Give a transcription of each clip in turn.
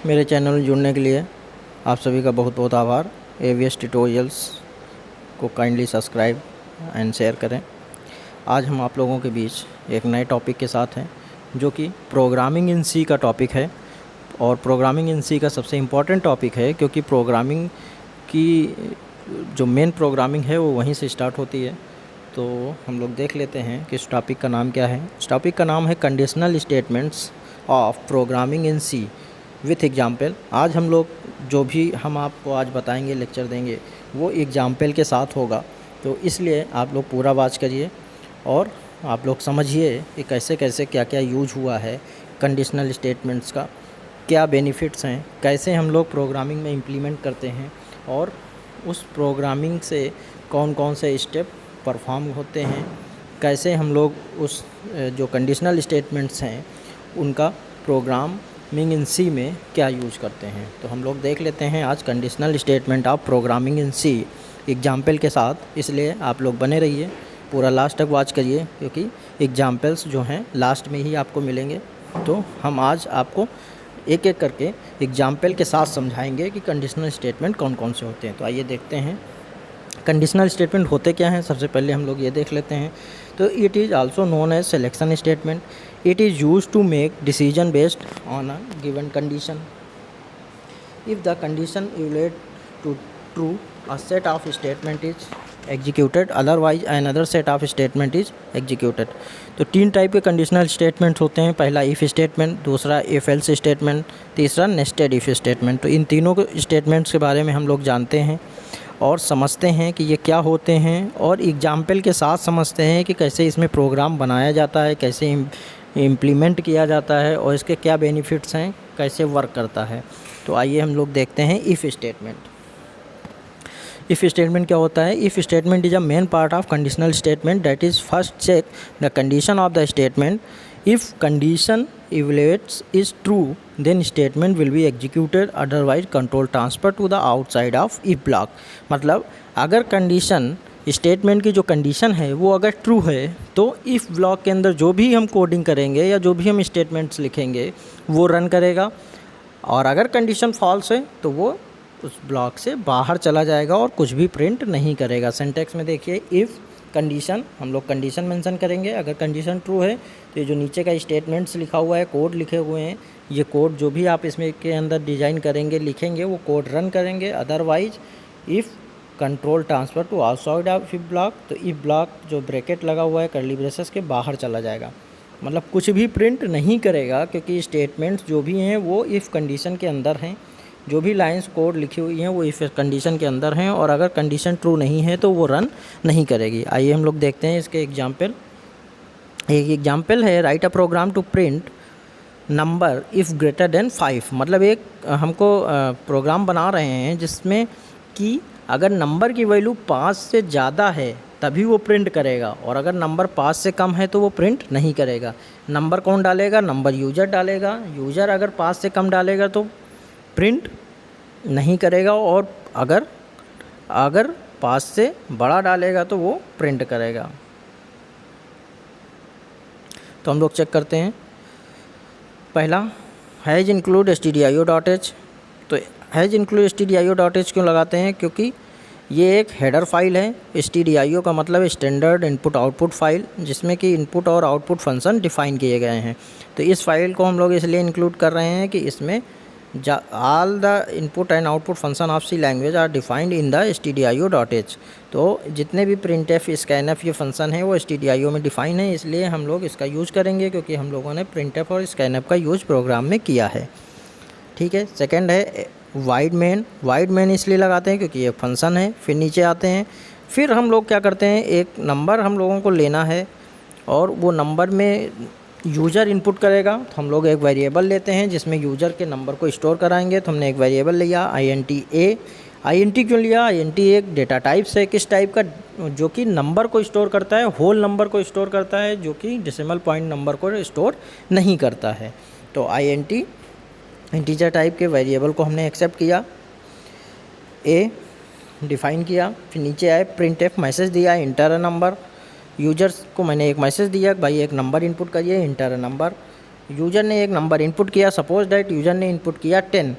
मेरे चैनल में जुड़ने के लिए आप सभी का बहुत बहुत आभार। एवीएस ट्यूटोरियल्स को काइंडली सब्सक्राइब एंड शेयर करें। आज हम आप लोगों के बीच एक नए टॉपिक के साथ हैं जो कि प्रोग्रामिंग इन सी का टॉपिक है। और प्रोग्रामिंग इन सी का सबसे इम्पॉर्टेंट टॉपिक है क्योंकि प्रोग्रामिंग की जो मेन प्रोग्रामिंग है वो वहीं से स्टार्ट होती है। तो हम लोग देख लेते हैं कि इस टॉपिक का नाम क्या है। इस टॉपिक का नाम है conditional statements of programming in C with example. आज हम लोग जो भी हम आपको आज बताएंगे, लेक्चर देंगे, वो एग्जाम्पल के साथ होगा। तो इसलिए आप लोग पूरा वॉच करिए और आप लोग समझिए कि कैसे कैसे क्या क्या यूज हुआ है कंडीशनल स्टेटमेंट्स का, क्या बेनिफिट्स हैं, कैसे हम लोग प्रोग्रामिंग में इम्प्लीमेंट करते हैं और उस प्रोग्रामिंग से कौन कौन से स्टेप परफॉर्म होते हैं, कैसे हम लोग उस जो कंडीशनल स्टेटमेंट्स हैं उनका प्रोग्रामिंग इन सी में क्या यूज़ करते हैं। तो हम लोग देख लेते हैं आज conditional statement of programming in C example के साथ। इसलिए आप लोग बने रहिए, पूरा लास्ट तक वॉच करिए क्योंकि एग्जाम्पल्स जो हैं लास्ट में ही आपको मिलेंगे। तो हम आज आपको एक एक करके एग्जाम्पल के साथ समझाएंगे कि कंडीशनल स्टेटमेंट कौन कौन से होते हैं। तो आइए देखते हैं कंडीशनल स्टेटमेंट होते क्या हैं। सबसे पहले हम लोग ये देख लेते हैं। तो it is also known as selection statement. It is use to make decision based on a given condition. If the condition evaluate to true, a set of statement is executed, otherwise another set of statement is executed। तो तीन type के conditional statements होते हैं। पहला if statement, दूसरा if else statement, तीसरा nested if statement. तो इन तीनों स्टेटमेंट्स के बारे में हम लोग जानते हैं और समझते हैं कि ये क्या होते हैं और एग्जाम्पल के साथ समझते हैं कि कैसे इसमें प्रोग्राम बनाया जाता है, कैसे इम्प्लीमेंट किया जाता है और इसके क्या बेनिफिट्स हैं, कैसे वर्क करता है। तो आइए हम लोग देखते हैं इफ़ स्टेटमेंट। इफ़ स्टेटमेंट क्या होता है? If statement is a main part of conditional statement that is first check the condition of the statement. If condition evaluates is true then statement will be executed, otherwise control transfer to the outside of if block. मतलब अगर condition statement की जो condition है वो अगर true है तो if block के अंदर जो भी हम कोडिंग करेंगे या जो भी हम स्टेटमेंट्स लिखेंगे वो रन करेगा, और अगर कंडीशन फॉल्स है तो वो उस ब्लॉक से बाहर चला जाएगा और कुछ भी प्रिंट नहीं करेगा। सिंटैक्स में देखिए, इफ़ कंडीशन, हम लोग कंडीशन मेंशन करेंगे। अगर कंडीशन ट्रू है तो ये जो नीचे का स्टेटमेंट्स लिखा हुआ है, कोड लिखे हुए हैं, ये कोड जो भी आप इसमें के अंदर डिज़ाइन करेंगे, लिखेंगे, वो कोड रन करेंगे। Otherwise if control transfer to outside of if block, तो इफ ब्लॉक जो ब्रैकेट लगा हुआ है कर्ली ब्रेसेस के, बाहर चला जाएगा। मतलब कुछ भी प्रिंट नहीं करेगा क्योंकि स्टेटमेंट्स जो भी हैं वो इफ़ कंडीशन के अंदर हैं। जो भी लाइंस कोड लिखी हुई हैं वो इफ़ कंडीशन के अंदर हैं और अगर कंडीशन ट्रू नहीं है तो वो रन नहीं करेगी। आइए हम लोग देखते हैं इसके एग्जाम्पल। एक एग्जाम्पल है, write a program to print number if greater than 5। मतलब एक हमको प्रोग्राम बना रहे हैं जिसमें कि अगर नंबर की वैल्यू 5 से ज़्यादा है तभी वो प्रिंट करेगा, और अगर नंबर 5 से कम है तो वो प्रिंट नहीं करेगा। नंबर कौन डालेगा? नंबर यूज़र डालेगा। यूज़र अगर 5 से कम डालेगा तो प्रिंट नहीं करेगा, और अगर 5 से बड़ा डालेगा तो वो प्रिंट करेगा। तो हम लोग चेक करते हैं। पहला, हैज़ इंक्लूड stdio.h। तो हैज़ इंक्लूड stdio.h क्यों लगाते हैं? क्योंकि ये एक हेडर फाइल है। stdio का मतलब स्टैंडर्ड इनपुट आउटपुट फाइल, जिसमें कि इनपुट और आउटपुट फंक्शन डिफ़ाइन किए गए हैं। तो इस फाइल को हम लोग इसलिए इंक्लूड कर रहे हैं कि इसमें all the input and output function of C language are defined in the stdio.h। तो जितने भी printf, scanf ये फंक्शन है वो stdio में डिफ़ाइन है, इसलिए हम लोग इसका यूज़ करेंगे क्योंकि हम लोगों ने printf और scanf का यूज़ प्रोग्राम में किया है। ठीक है। सेकंड है वाइड मेन। वाइड मेन इसलिए लगाते हैं क्योंकि ये फंक्शन है। फिर नीचे आते हैं, फिर हम लोग क्या करते हैं, एक नंबर हम लोगों को लेना है और वो नंबर में यूज़र इनपुट करेगा। तो हम लोग एक वेरिएबल लेते हैं जिसमें यूज़र के नंबर को स्टोर कराएंगे। तो हमने एक वेरिएबल लिया int a। int क्यों लिया? int एक डेटा टाइप्स है। किस टाइप का? जो कि नंबर को स्टोर करता है, होल नंबर को स्टोर करता है, जो कि डेसिमल पॉइंट नंबर को स्टोर नहीं करता है। तो int इंटीजर टाइप के वेरिएबल को हमने एक्सेप्ट किया, a डिफ़ाइन किया। फिर नीचे आए, printf मैसेज दिया, इंटर अ नंबर। यूजर्स को मैंने एक मैसेज दिया, भाई एक नंबर इनपुट करिए, इंटर अ नंबर। यूज़र ने एक नंबर इनपुट किया, सपोज दैट यूज़र ने इनपुट किया 10,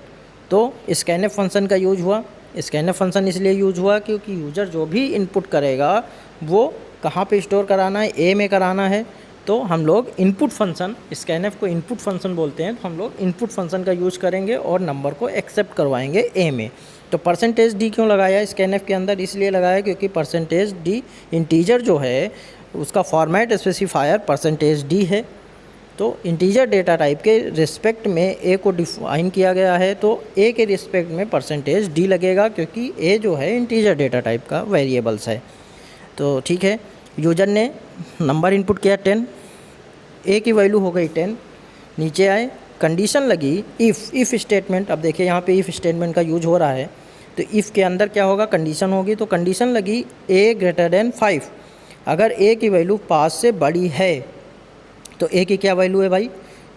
तो स्कैनफ फंक्शन का यूज हुआ। स्कैनफ फंक्शन इसलिए यूज हुआ क्योंकि यूज़र जो भी इनपुट करेगा वो कहाँ पे स्टोर कराना है, ए में कराना है। तो हम लोग इनपुट फंक्शन, स्कैनफ को इनपुट फंक्शन बोलते हैं, तो हम लोग इनपुट फंक्शन का यूज़ करेंगे और नंबर को एक्सेप्ट करवाएंगे ए में। तो परसेंटेज डी क्यों लगाया स्कैनफ के अंदर? इसलिए लगाया क्योंकि परसेंटेज डी इंटीजर जो है उसका फॉर्मेट स्पेसिफायर परसेंटेज डी है। तो इंटीजर डेटा टाइप के रिस्पेक्ट में ए को डिफाइन किया गया है, तो ए के रिस्पेक्ट में परसेंटेज डी लगेगा क्योंकि ए जो है इंटीजर डेटा टाइप का वेरिएबल्स है। तो ठीक है, यूज़र ने नंबर इनपुट किया 10, ए की वैल्यू हो गई 10, नीचे आए, कंडीशन लगी इफ़ स्टेटमेंट। अब देखिए यहाँ पे इफ़ स्टेटमेंट का यूज हो रहा है, तो इफ़ के अंदर क्या होगा, कंडीशन होगी। तो कंडीशन लगी ए ग्रेटर देन 5, अगर ए की वैल्यू 5 से बड़ी है तो ए की क्या वैल्यू है भाई,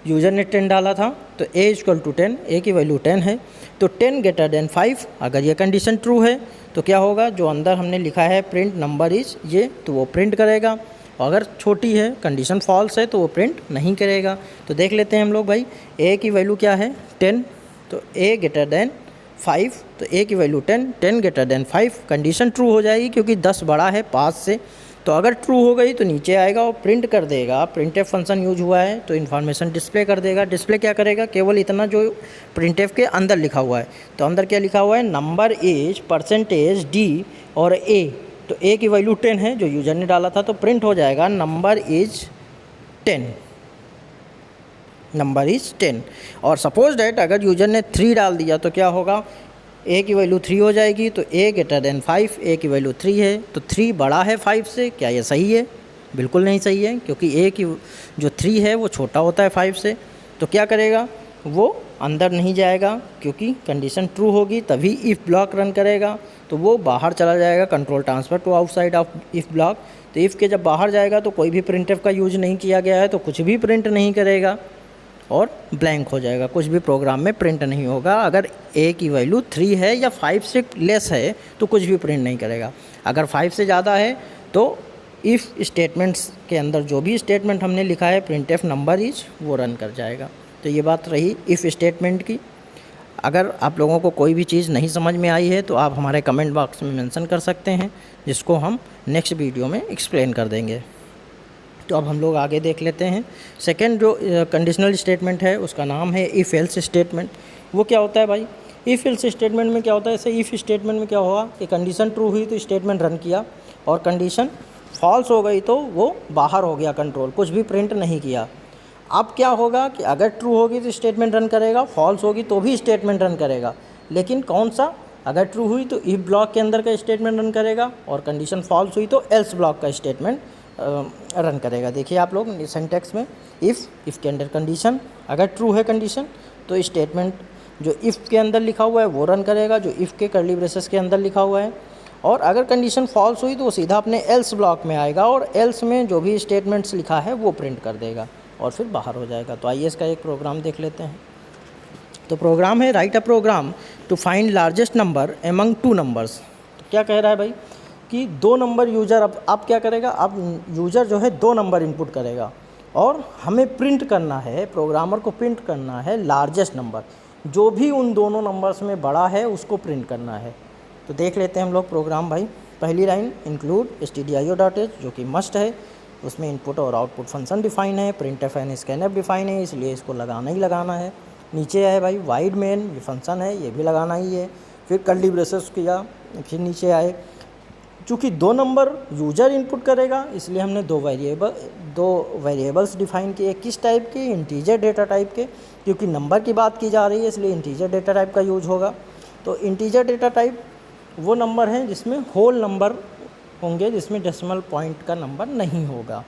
यूज़र ने 10 डाला था तो ए इक्वल टू 10, ए की वैल्यू 10 है, तो 10 ग्रेटर देन 5। अगर ये कंडीशन ट्रू है तो क्या होगा, जो अंदर हमने लिखा है प्रिंट नंबर इज ये, तो वो प्रिंट करेगा। और अगर छोटी है, कंडीशन फॉल्स है, तो वो प्रिंट नहीं करेगा। तो देख लेते हैं हम लोग भाई, ए की वैल्यू क्या है 10, तो ए ग्रेटर देन 5, तो ए की value 10, 10 greater than 5, condition true हो जाएगी क्योंकि 10 बड़ा है 5 से। तो अगर ट्रू हो गई तो नीचे आएगा और प्रिंट कर देगा। प्रिंटफ फंक्शन यूज हुआ है तो इन्फॉर्मेशन डिस्प्ले कर देगा। डिस्प्ले क्या करेगा, केवल इतना जो प्रिंटफ के अंदर लिखा हुआ है। तो अंदर क्या लिखा हुआ है, नंबर इज परसेंटेज डी और ए, तो ए की वैल्यू 10 है जो यूजर ने डाला था, तो प्रिंट हो जाएगा नंबर इज 10, नंबर इज 10। और सपोज डैट अगर यूजर ने 3 डाल दिया तो क्या होगा, ए की वैल्यू 3 हो जाएगी, तो ए ग्रेटर देन 5, ए की वैल्यू 3 है, तो 3 बड़ा है 5 से। क्या ये सही है? बिल्कुल नहीं सही है, क्योंकि ए की जो 3 है वो छोटा होता है 5 से। तो क्या करेगा, वो अंदर नहीं जाएगा क्योंकि कंडीशन ट्रू होगी तभी इफ़ ब्लॉक रन करेगा, तो वो बाहर चला जाएगा, control transfer to outside of if block. तो इफ़ के जब बाहर जाएगा तो कोई भी प्रिंटफ का यूज नहीं किया गया है, तो कुछ भी प्रिंट नहीं करेगा और ब्लैंक हो जाएगा, कुछ भी प्रोग्राम में प्रिंट नहीं होगा। अगर ए की वैल्यू 3 है या 5 से लेस है तो कुछ भी प्रिंट नहीं करेगा। अगर 5 से ज़्यादा है तो इफ़ स्टेटमेंट्स के अंदर जो भी स्टेटमेंट हमने लिखा है प्रिंटफ नंबर इज, वो रन कर जाएगा। तो ये बात रही इफ़ स्टेटमेंट की। अगर आप लोगों को कोई भी चीज़ नहीं समझ में आई है तो आप हमारे कमेंट बॉक्स में मेंशन कर सकते हैं, जिसको हम नेक्स्ट वीडियो में एक्सप्लेन कर देंगे। तो अब हम लोग आगे देख लेते हैं। सेकंड जो कंडीशनल स्टेटमेंट है उसका नाम है इफ़ एल्स स्टेटमेंट। वो क्या होता है भाई, इफ़ एल्स स्टेटमेंट में क्या होता है, ऐसे इफ़ स्टेटमेंट में क्या हुआ कि कंडीशन ट्रू हुई तो स्टेटमेंट रन किया, और कंडीशन फॉल्स हो गई तो वो बाहर हो गया कंट्रोल, कुछ भी प्रिंट नहीं किया। अब क्या होगा कि अगर ट्रू होगी तो स्टेटमेंट रन करेगा, फॉल्स होगी तो भी स्टेटमेंट रन करेगा, लेकिन कौन सा, अगर ट्रू हुई तो इफ़ ब्लॉक के अंदर का स्टेटमेंट रन करेगा, और कंडीशन फॉल्स हुई तो एल्स ब्लॉक का स्टेटमेंट रन करेगा। देखिए आप लोग सिंटैक्स में, इफ़ के अंदर कंडीशन, अगर ट्रू है कंडीशन तो स्टेटमेंट जो इफ़ के अंदर लिखा हुआ है वो रन करेगा, जो इफ़ के कर्ली ब्रेसेस के अंदर लिखा हुआ है। और अगर कंडीशन फॉल्स हुई तो वो सीधा अपने एल्स ब्लॉक में आएगा और एल्स में जो भी स्टेटमेंट्स लिखा है वो प्रिंट कर देगा और फिर बाहर हो जाएगा। तो आइए इसका एक प्रोग्राम देख लेते हैं। तो प्रोग्राम है, write a program to find largest number among 2 numbers. तो क्या कह रहा है भाई कि 2 नंबर यूज़र, अब क्या करेगा, अब यूज़र जो है 2 नंबर इनपुट करेगा और हमें प्रिंट करना है, प्रोग्रामर को प्रिंट करना है लार्जेस्ट नंबर, जो भी उन दोनों नंबर्स में बड़ा है उसको प्रिंट करना है। तो देख लेते हैं हम लोग प्रोग्राम भाई। पहली लाइन इंक्लूड stdio.h जो कि मस्ट है, उसमें इनपुट और आउटपुट फंक्शन डिफाइन है, प्रिंटफ एंड स्कैनफ डिफाइन है, इसलिए इसको लगाना ही लगाना है। नीचे है भाई वाइड मेन, ये फंक्शन है, ये भी लगाना ही है। फिर कर्ली ब्रेसेस किया, फिर नीचे आए, चूँकि 2 नंबर यूज़र इनपुट करेगा इसलिए हमने 2 वेरिएबल्स डिफाइन किए। किस टाइप के, इंटीजर डेटा टाइप के, क्योंकि नंबर की बात की जा रही है इसलिए इंटीजर डेटा टाइप का यूज होगा। तो इंटीजर डेटा टाइप वो नंबर हैं जिसमें होल नंबर होंगे, जिसमें डेसिमल पॉइंट का नंबर नहीं होगा।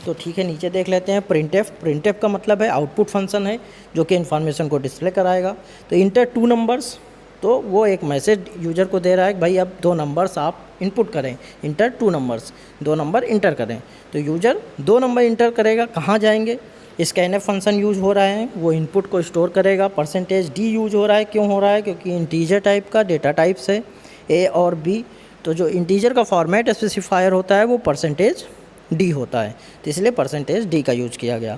तो ठीक है, नीचे देख लेते हैं प्रिंटफ। प्रिंटफ का मतलब है आउटपुट फंक्शन है जो कि इन्फॉर्मेशन को डिस्प्ले कराएगा। तो इंटर 2 नंबर्स, तो वो एक मैसेज यूज़र को दे रहा है कि भाई अब 2 नंबर्स आप इनपुट करें, इंटर 2 नंबर्स, 2 नंबर इंटर करें। तो यूज़र 2 नंबर इंटर करेगा, कहाँ जाएंगे, स्कैनफ फंक्शन यूज़ हो रहा है, वो इनपुट को स्टोर करेगा। परसेंटेज डी यूज हो रहा है, क्यों हो रहा है, क्योंकि इंटीजर टाइप का डेटा टाइप्स है ए और बी, तो जो इंटीजर का फॉर्मेट स्पेसिफायर होता है वो परसेंटेज डी होता है, तो इसलिए परसेंटेज डी का यूज किया गया।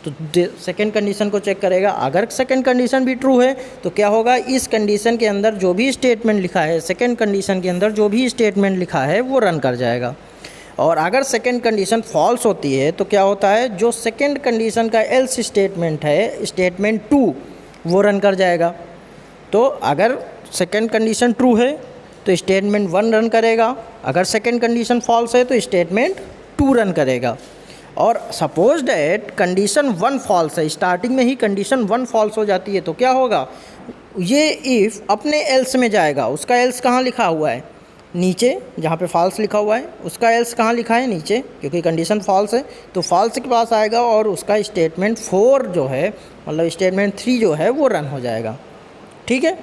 तो सेकंड कंडीशन को चेक करेगा। अगर सेकंड कंडीशन भी ट्रू है तो क्या होगा, इस कंडीशन के अंदर जो भी स्टेटमेंट लिखा है, सेकंड कंडीशन के अंदर जो भी स्टेटमेंट लिखा है वो रन कर जाएगा। और अगर सेकंड कंडीशन फॉल्स होती है तो क्या होता है, जो सेकंड कंडीशन का एल्स स्टेटमेंट है, स्टेटमेंट 2 वो रन कर जाएगा। तो अगर सेकंड कंडीशन ट्रू है तो स्टेटमेंट 1 रन करेगा, अगर सेकंड कंडीशन फॉल्स है तो स्टेटमेंट 2 रन करेगा। और सपोज डैट कंडीशन 1 फॉल्स है, स्टार्टिंग में ही कंडीशन 1 फॉल्स हो जाती है तो क्या होगा, ये इफ़ अपने एल्स में जाएगा। उसका एल्स कहाँ लिखा हुआ है, नीचे जहाँ पे फॉल्स लिखा हुआ है, उसका एल्स कहाँ लिखा है, नीचे, क्योंकि कंडीशन फॉल्स है तो फॉल्स के पास आएगा और उसका स्टेटमेंट 4 जो है, मतलब स्टेटमेंट 3 जो है वो रन हो जाएगा। ठीक है,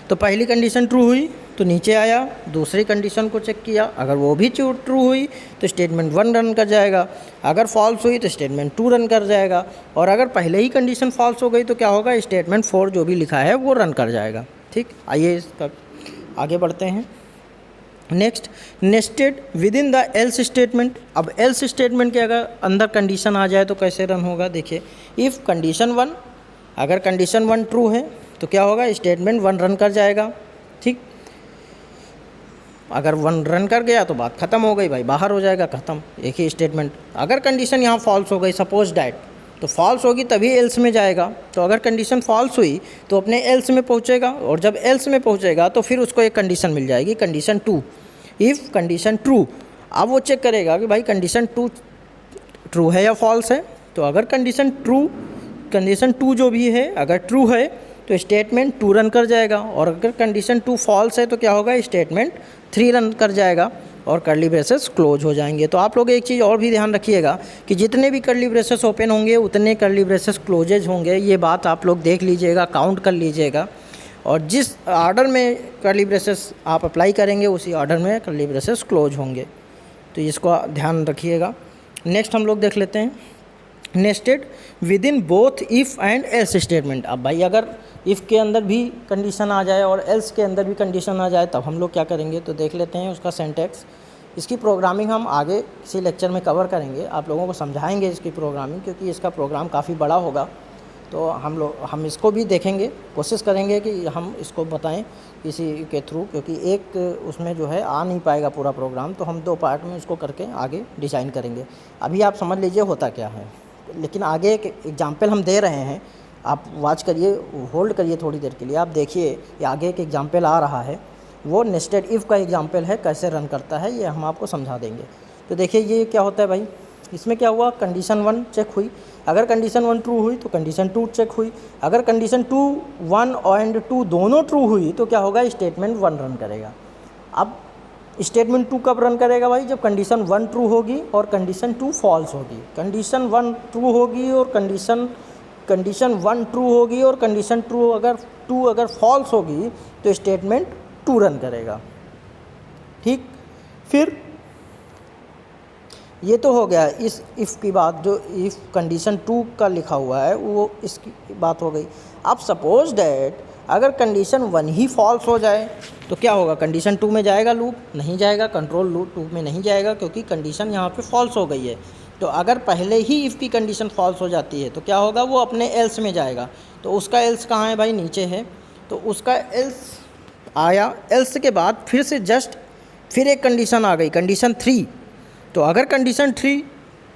तो पहली कंडीशन ट्रू हुई तो नीचे आया, दूसरी कंडीशन को चेक किया, अगर वो भी ट्रू हुई तो स्टेटमेंट 1 रन कर जाएगा, अगर फॉल्स हुई तो स्टेटमेंट 2 रन कर जाएगा, और अगर पहले ही कंडीशन फॉल्स हो गई तो क्या होगा, स्टेटमेंट 4 जो भी लिखा है वो रन कर जाएगा। ठीक, आइए इसका आगे बढ़ते हैं। Next, nested with in the L's statement. अब एल्स स्टेटमेंट के अगर अंदर कंडीशन आ जाए तो कैसे रन होगा, देखिए, इफ़ कंडीशन 1, अगर कंडीशन 1 ट्रू है तो क्या होगा, स्टेटमेंट 1 रन कर जाएगा। ठीक, अगर 1 रन कर गया तो बात ख़त्म हो गई भाई, बाहर हो जाएगा, ख़त्म, एक ही स्टेटमेंट। अगर कंडीशन यहाँ फॉल्स हो गई, सपोज डैट, तो फॉल्स होगी तभी एल्स में जाएगा। तो अगर कंडीशन फॉल्स हुई तो अपने एल्स में पहुँचेगा, और जब एल्स में पहुँचेगा तो फिर उसको एक कंडीशन मिल जाएगी, कंडीशन 2, इफ़ कंडीशन ट्रू। अब वो चेक करेगा कि भाई कंडीशन 2 ट्रू है या फॉल्स है। तो अगर कंडीशन 2 जो भी है अगर ट्रू है तो स्टेटमेंट 2 रन कर जाएगा, और अगर कंडीशन 2 फॉल्स है तो क्या होगा, स्टेटमेंट 3 रन कर जाएगा और कर्ली ब्रेसेस क्लोज हो जाएंगे। तो आप लोग एक चीज़ और भी ध्यान रखिएगा कि जितने भी कर्ली ब्रेसेस ओपन होंगे उतने कर्ली ब्रेसेस क्लोजेज होंगे, ये बात आप लोग देख लीजिएगा, काउंट कर लीजिएगा, और जिस ऑर्डर में कर्ली ब्रेसेस आप अप्लाई करेंगे उसी ऑर्डर में कर्ली ब्रेसेस क्लोज होंगे। तो इसको ध्यान रखिएगा। नेक्स्ट हम लोग देख लेते हैं, nested with in both if and else statement. अब भाई अगर इफ़ के अंदर भी कंडीशन आ जाए और एल्स के अंदर भी कंडीशन आ जाए तब हम लोग क्या करेंगे, तो देख लेते हैं उसका सिंटैक्स। इसकी प्रोग्रामिंग हम आगे किसी लेक्चर में कवर करेंगे, आप लोगों को समझाएंगे इसकी प्रोग्रामिंग, क्योंकि इसका प्रोग्राम काफ़ी बड़ा होगा। तो हम इसको भी देखेंगे, कोशिश करेंगे कि हम इसको बताएं किसी के थ्रू, क्योंकि एक उसमें जो है आ नहीं पाएगा पूरा प्रोग्राम, तो हम 2 पार्ट में उसको करके आगे डिज़ाइन करेंगे। अभी आप समझ लीजिए होता क्या है, लेकिन आगे एक एग्जाम्पल हम दे रहे हैं, आप वॉच करिए, होल्ड करिए थोड़ी देर के लिए, आप देखिए ये आगे एक एग्जाम्पल आ रहा है, वो नेस्टेड इफ़ का एग्जाम्पल है, कैसे रन करता है ये हम आपको समझा देंगे। तो देखिए ये क्या होता है भाई, इसमें क्या हुआ, कंडीशन 1 चेक हुई, अगर कंडीशन 1 ट्रू हुई तो कंडीशन 2 चेक हुई, अगर कंडीशन 1 एंड 2 दोनों ट्रू हुई तो क्या होगा, स्टेटमेंट 1 रन करेगा। अब स्टेटमेंट 2 कब रन करेगा भाई, जब कंडीशन 1 ट्रू होगी और कंडीशन 2 फॉल्स होगी। कंडीशन 1 ट्रू होगी और कंडीशन 1 ट्रू होगी और कंडीशन 2 अगर फॉल्स होगी तो स्टेटमेंट 2 रन करेगा। ठीक, फिर ये तो हो गया इस इफ़ की बात, जो इफ़ कंडीशन 2 का लिखा हुआ है वो इसकी बात हो गई। अब सपोज डैट अगर कंडीशन 1 ही फॉल्स हो जाए तो क्या होगा, कंडीशन 2 में जाएगा लूप, नहीं जाएगा, कंट्रोल लूप 2 में नहीं जाएगा, क्योंकि कंडीशन यहाँ पे फॉल्स हो गई है। तो अगर पहले ही इफ़ की कंडीशन फॉल्स हो जाती है तो क्या होगा, वो अपने एल्स में जाएगा। तो उसका एल्स कहाँ है भाई, नीचे है, तो उसका एल्स आया, एल्स के बाद फिर एक कंडीशन आ गई, कंडीशन 3। तो अगर कंडीशन 3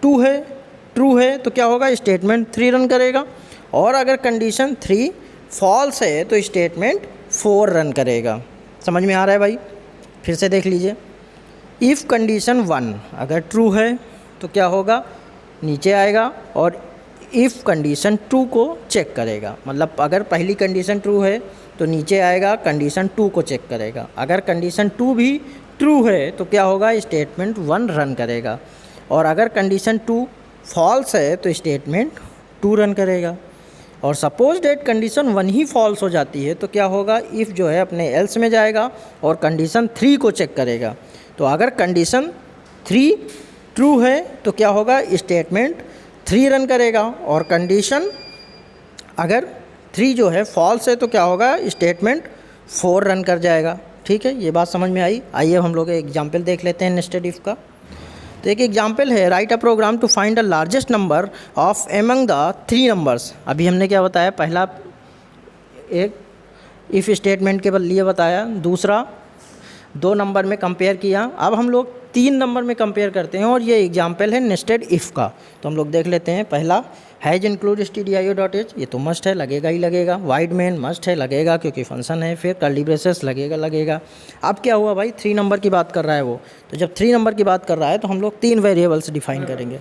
ट्रू है तो क्या होगा, स्टेटमेंट 3 रन करेगा, और अगर कंडीशन 3 फॉल्स है तो स्टेटमेंट 4 रन करेगा। समझ में आ रहा है भाई, फिर से देख लीजिए, इफ़ कंडीशन 1 अगर ट्रू है तो क्या होगा, नीचे आएगा और इफ़ कंडीशन 2 को चेक करेगा, मतलब अगर पहली कंडीशन ट्रू है तो नीचे आएगा, कंडीशन 2 को चेक करेगा, अगर कंडीशन 2 भी ट्रू है तो क्या होगा, स्टेटमेंट 1 रन करेगा, और अगर कंडीशन 2 फॉल्स है तो स्टेटमेंट 2 रन करेगा। और सपोज डेट कंडीशन 1 ही फॉल्स हो जाती है तो क्या होगा, इफ़ जो है अपने एल्स में जाएगा और कंडीशन 3 को चेक करेगा। तो अगर कंडीशन 3 ट्रू है तो क्या होगा, स्टेटमेंट 3 रन करेगा, और कंडीशन अगर 3 जो है फॉल्स है तो क्या होगा, स्टेटमेंट 4 रन कर जाएगा। ठीक है, ये बात समझ में आई। आइए हम लोग एग्जाम्पल देख लेते हैं नेस्टेड इफ़ का। तो एक एग्जाम्पल है, write a program to find the largest number of among the 3 numbers. अभी हमने क्या बताया, पहला एक इफ़ स्टेटमेंट के लिए बताया, दूसरा 2 नंबर में कंपेयर किया, अब हम लोग 3 नंबर में कंपेयर करते हैं और ये एग्जाम्पल है नेस्टेड इफ़ का। तो हम लोग देख लेते हैं। पहला हैज इंक्लूड stdio.h, ये तो मस्ट है, लगेगा ही लगेगा। वाइड मेन मस्ट है, लगेगा क्योंकि फंक्शन है। फिर कर्ली ब्रेसेस लगेगा। अब क्या हुआ भाई, 3 नंबर की बात कर रहा है वो, तो जब 3 नंबर की बात कर रहा है तो हम लोग 3 वेरिएबल्स डिफाइन करेंगे।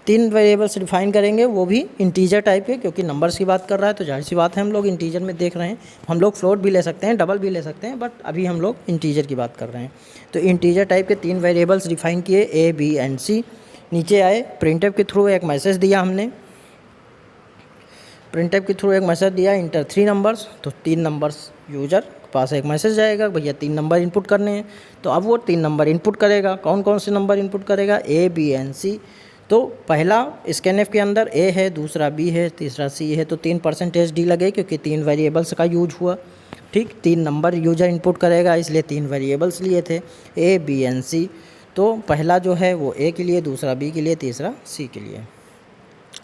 3 वेरिएबल्स डिफाइन करेंगे, वो भी इंटीजर टाइप के, क्योंकि नंबर्स की बात कर रहा है तो जाहिर सी बात है हम लोग इंटीजर में देख रहे हैं। हम लोग फ्लोट भी ले सकते हैं, डबल भी ले सकते हैं, बट अभी हम लोग इंटीजर की बात कर रहे हैं। तो इंटीजर टाइप के 3 वेरिएबल्स डिफाइन किए, A, B एंड C। नीचे आए, प्रिंटफ के थ्रू एक मैसेज दिया हमने, प्रिंटफ के थ्रू एक मैसेज दिया, इंटर 3 नंबर्स। तो 3 नंबर्स यूजर के पास एक मैसेज जाएगा, भैया 3 नंबर इनपुट करने हैं। तो अब वो 3 नंबर इनपुट करेगा। कौन कौन से नंबर इनपुट करेगा, A, B एंड C। तो पहला स्कैनएफ के अंदर A है, दूसरा B है, तीसरा C है। तो 3% D लगे क्योंकि 3 वेरिएबल्स का यूज हुआ। ठीक, 3 नंबर यूजर इनपुट करेगा, इसलिए 3 वेरिएबल्स लिए थे, A, B एंड C। तो पहला जो है वो A के लिए, दूसरा B के लिए, तीसरा C के लिए।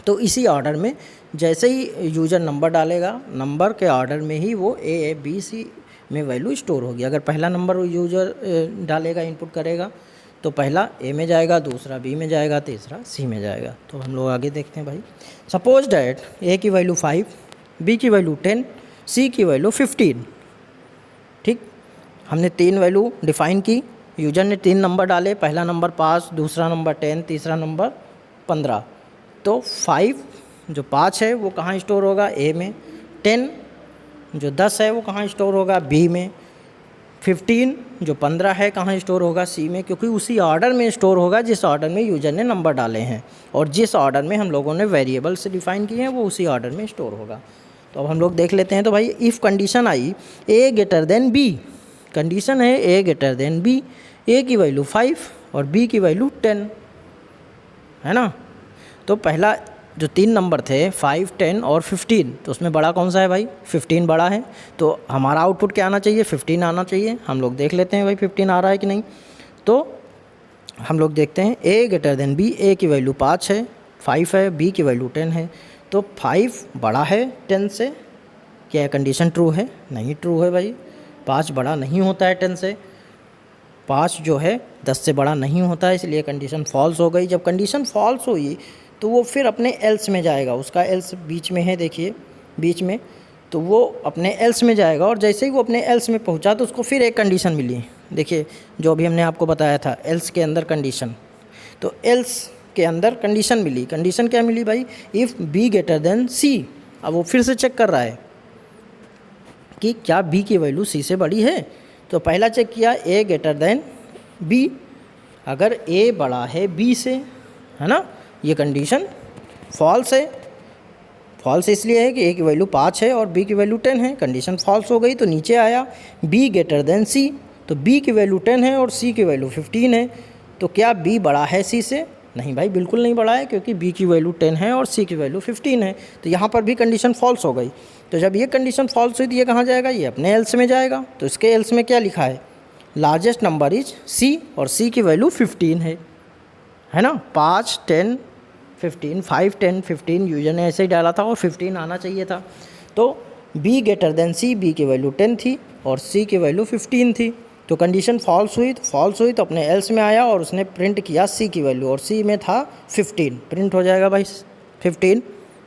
तो इसी ऑर्डर में जैसे ही यूज़र नंबर डालेगा, नंबर के ऑर्डर में ही वो A, B, C में वैल्यू स्टोर होगी। अगर पहला नंबर यूज़र डालेगा, इनपुट करेगा, तो पहला A में जाएगा, दूसरा B में जाएगा, तीसरा C में जाएगा। तो हम लोग आगे देखते हैं भाई। सपोज डैट A की वैल्यू 5, B की वैल्यू 10, C की वैल्यू 15। ठीक, हमने 3 वैल्यू डिफाइन की, यूजर ने 3 नंबर डाले, पहला नंबर 5, दूसरा नंबर 10, तीसरा नंबर 15। तो 5 जो 5 है वो कहाँ स्टोर होगा, A में। 10 जो 10 है वो कहाँ स्टोर होगा, B में। 15 जो 15 है कहाँ स्टोर होगा, C में, क्योंकि उसी ऑर्डर में स्टोर होगा जिस ऑर्डर में यूजर ने नंबर डाले हैं, और जिस ऑर्डर में हम लोगों ने वेरिएबल से डिफाइन किए हैं वो उसी ऑर्डर में स्टोर होगा। तो अब हम लोग देख लेते हैं। तो भाई if condition I A greater than B, condition है A greater than B, A की वैल्यू 5 और B की वैल्यू 10 है ना। तो पहला जो 3 नंबर थे 5, 10 और 15, तो उसमें बड़ा कौन सा है भाई, 15 बड़ा है। तो हमारा आउटपुट क्या आना चाहिए, 15 आना चाहिए। हम लोग देख लेते हैं भाई 15 आ रहा है कि नहीं। तो हम लोग देखते हैं A greater than B, A की वैल्यू 5 है, 5 है, B की वैल्यू 10 है। तो 5 बड़ा है 10 से, क्या कंडीशन ट्रू है, नहीं ट्रू है भाई। 5 बड़ा नहीं होता है 10 से, 5 जो है 10 से बड़ा नहीं होता है, इसलिए कंडीशन फॉल्स हो गई। जब कंडीशन फॉल्स हुई तो वो फिर अपने एल्स में जाएगा, उसका एल्स बीच में है, देखिए बीच में, तो वो अपने एल्स में जाएगा। और जैसे ही वो अपने एल्स में पहुंचा तो उसको फिर एक कंडीशन मिली, देखिए जो अभी हमने आपको बताया था, एल्स के अंदर कंडीशन। तो एल्स के अंदर कंडीशन मिली, कंडीशन क्या मिली भाई, if B greater than C। अब वो फिर से चेक कर रहा है कि क्या B की वैल्यू C से बड़ी है। तो पहला चेक किया A ग्रेटर देन B, अगर A बड़ा है B से, है ना, ये कंडीशन फॉल्स है। फॉल्स इसलिए है कि A की वैल्यू 5 है और B की वैल्यू 10 है, कंडीशन फॉल्स हो गई। तो नीचे आया B ग्रेटर देन C, तो B की वैल्यू 10 है और C की वैल्यू 15 है। तो क्या B बड़ा है C से, नहीं भाई बिल्कुल नहीं बड़ा है, क्योंकि B की वैल्यू 10 है और C की वैल्यू 15 है। तो यहाँ पर भी कंडीशन फॉल्स हो गई। तो जब ये कंडीशन फॉल्स हुई तो ये कहाँ जाएगा, ये अपने एल्स में जाएगा। तो इसके एल्स में क्या लिखा है, लार्जेस्ट नंबर इज C, और C की वैल्यू 15 है ना। 5, 10, 15, 5, 10, 15 यूजर ने ऐसे ही डाला था और 15 आना चाहिए था। तो B greater than C, B की वैल्यू 10 थी और C की वैल्यू 15 थी। तो कंडीशन फॉल्स हुई तो अपने एल्स में आया और उसने प्रिंट किया C की वैल्यू, और C में था 15, प्रिंट हो जाएगा भाई 15।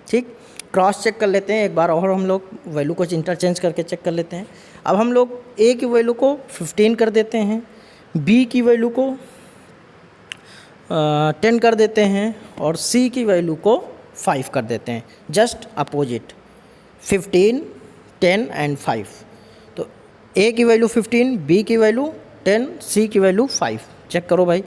ठीक, क्रॉस चेक कर लेते हैं एक बार और, हम लोग वैल्यू को इंटरचेंज करके चेक कर लेते हैं। अब हम लोग A की वैल्यू को 15 कर देते हैं, B की वैल्यू को 10 कर देते हैं और C की वैल्यू को 5 कर देते हैं, जस्ट अपोजिट, 15, 10 एंड 5। तो A की वैल्यू 15, B की वैल्यू 10, C की वैल्यू 5। चेक करो भाई।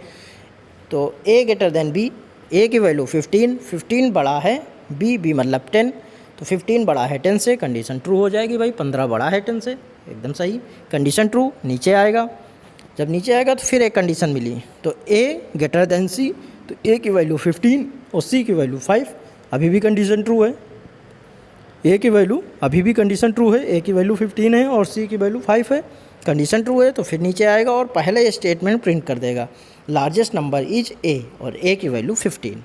तो A greater than B, A की वैल्यू 15, 15 बड़ा है B मतलब 10, तो 15 बड़ा है 10 से, कंडीशन ट्रू हो जाएगी भाई। 15 बड़ा है 10 से, एकदम सही, कंडीशन ट्रू। नीचे आएगा, जब नीचे आएगा तो फिर एक कंडीशन मिली, तो A ग्रेटर देन C, तो A की वैल्यू 15 और C की वैल्यू 5, अभी भी कंडीशन ट्रू है। A की वैल्यू अभी भी कंडीशन ट्रू है, A की वैल्यू 15 है और C की वैल्यू 5 है, कंडीशन ट्रू है। तो फिर नीचे आएगा और पहले स्टेटमेंट प्रिंट कर देगा, लार्जेस्ट नंबर इज ए और ए की वैल्यू 15।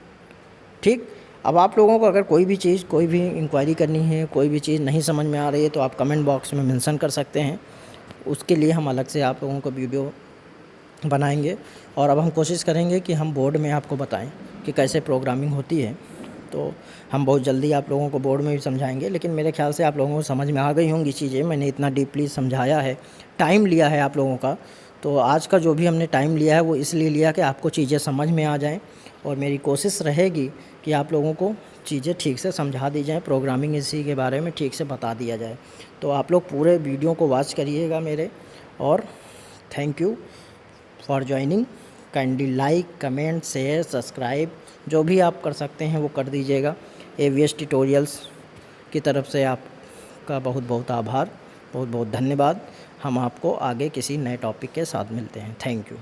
ठीक, अब आप लोगों को अगर कोई भी चीज़, कोई भी इंक्वायरी करनी है, कोई भी चीज़ नहीं समझ में आ रही है तो आप कमेंट बॉक्स में मेंशन कर सकते हैं। उसके लिए हम अलग से आप लोगों को वीडियो बनाएंगे और अब हम कोशिश करेंगे कि हम बोर्ड में आपको बताएं कि कैसे प्रोग्रामिंग होती है। तो हम बहुत जल्दी आप लोगों को बोर्ड में भी समझाएंगे, लेकिन मेरे ख्याल से आप लोगों को समझ में आ गई होंगी चीज़ें। मैंने इतना डीपली समझाया है, टाइम लिया है आप लोगों का। तो आज का जो भी हमने टाइम लिया है वो इसलिए लिया कि आपको चीज़ें समझ में आ जाएं, और मेरी कोशिश रहेगी कि आप लोगों को चीज़ें ठीक से समझा दी जाएँ, प्रोग्रामिंग इसी के बारे में ठीक से बता दिया जाए। तो आप लोग पूरे वीडियो को वॉच करिएगा मेरे, और thank you for joining. Kindly like, comment, share, subscribe जो भी आप कर सकते हैं वो कर दीजिएगा। AVS ट्यूटोरियल्स की तरफ से आपका बहुत बहुत आभार, बहुत बहुत धन्यवाद। हम आपको आगे किसी नए टॉपिक के साथ मिलते हैं। Thank you.